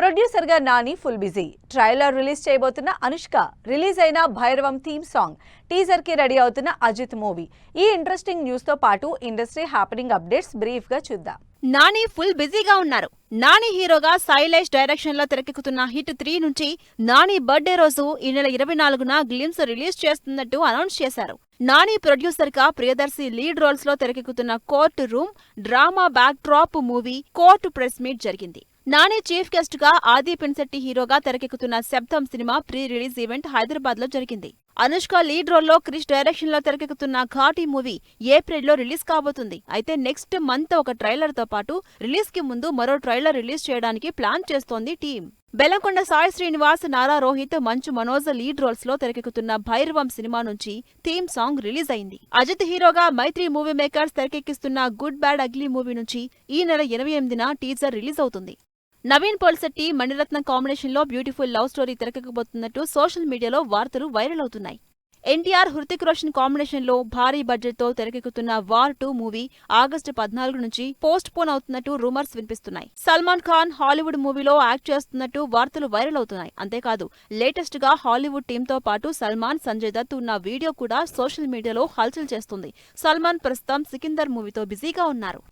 Producer గా Nani full busy. Trailer release చేయబోతున్న Anushka, release అయిన భైరవం థీమ్ సాంగ్, టీజర్ కి రెడీ అవుతున్న అజిత్ మూవీ. ఈ ఇంట్రెస్టింగ్ న్యూస్ తో పాటు ఇండస్ట్రీ హ్యాపెనింగ్ అప్డేట్స్ బ్రీఫ్ గా చూద్దాం. నాని ఫుల్ బిజీగా ఉన్నారు. నాని హీరోగా శైలేష్ డైరెక్షన్ లో తెరకెక్కుతున్న హిట్ 3 నుంచి నాని బర్త్డే రోజు ఈ నెల 24న గ్లిమ్స్ రిలీజ్ చేస్తున్నట్టు అనౌన్స్ చేశారు. నాని ప్రొడ్యూసర్ గా ప్రియదర్శి లీడ్ రోల్స్ లో తెరకెక్కుతున్న court room drama back drop movie court press meet జరిగింది. నాని చీఫ్ గెస్ట్ గా ఆది పిన్సెట్టి హీరోగా తెరకెక్కుతున్న శబ్దం cinema pre release event Hyderabad లో జరిగింది. అనుష్క లీడ్ రోల్లో క్రిష్ డైరెక్షన్ లో తెరకెక్కుతున్న ఘాటీ మూవీ ఏప్రిల్ లో రిలీజ్ కాబోతుంది. అయితే నెక్స్ట్ మంత్ ఒక ట్రైలర్ తో పాటు రిలీజ్ కి ముందు మరో ట్రైలర్ రిలీజ్ చేయడానికి ప్లాన్ చేస్తోంది team. Bellamkonda Sai Srinivas, Nara Rohit, Manchu Manoj lead roles లో తెరకెక్కుతున్న భైరవం సినిమా నుంచి థీమ్ సాంగ్ రిలీజ్ అయింది. అజిత్ హీరోగా మైత్రి మూవీ మేకర్స్ తెరకెక్కిస్తున్న గుడ్ బ్యాడ్ అగ్లీ మూవీ నుంచి ఈ నెల 28న టీజర్ రిలీజ్ అవుతుంది. నవీన్ పోల్శెట్టి, మణిరత్నం కాంబినేషన్ లో బ్యూటిఫుల్ లవ్ స్టోరీ తెరకెక్కబోతున్నట్టు సోషల్ మీడియాలో వార్తలు వైరల్ అవుతున్నాయి. ఎన్టీఆర్, హృతిక్ రోషన్ కాంబినేషన్ లో భారీ బడ్జెట్ తో తెరకెక్కుతున్న వార్ 2 మూవీ ఆగస్టు 14 నుంచి పోస్ట్ పోన్ అవుతున్నట్టు రూమర్స్ వినిపిస్తున్నాయి. సల్మాన్ ఖాన్ హాలీవుడ్ మూవీలో యాక్ట్ చేస్తున్నట్టు వార్తలు వైరల్ అవుతున్నాయి. అంతేకాదు, లేటెస్ట్ గా హాలీవుడ్ టీమ్ తో పాటు సల్మాన్, సంజయ్ దత్ ఉన్న వీడియో కూడా సోషల్ మీడియాలో హల్చల్ చేస్తుంది. సల్మాన్ ప్రస్తుతం సికిందర్ మూవీతో బిజీగా ఉన్నారు.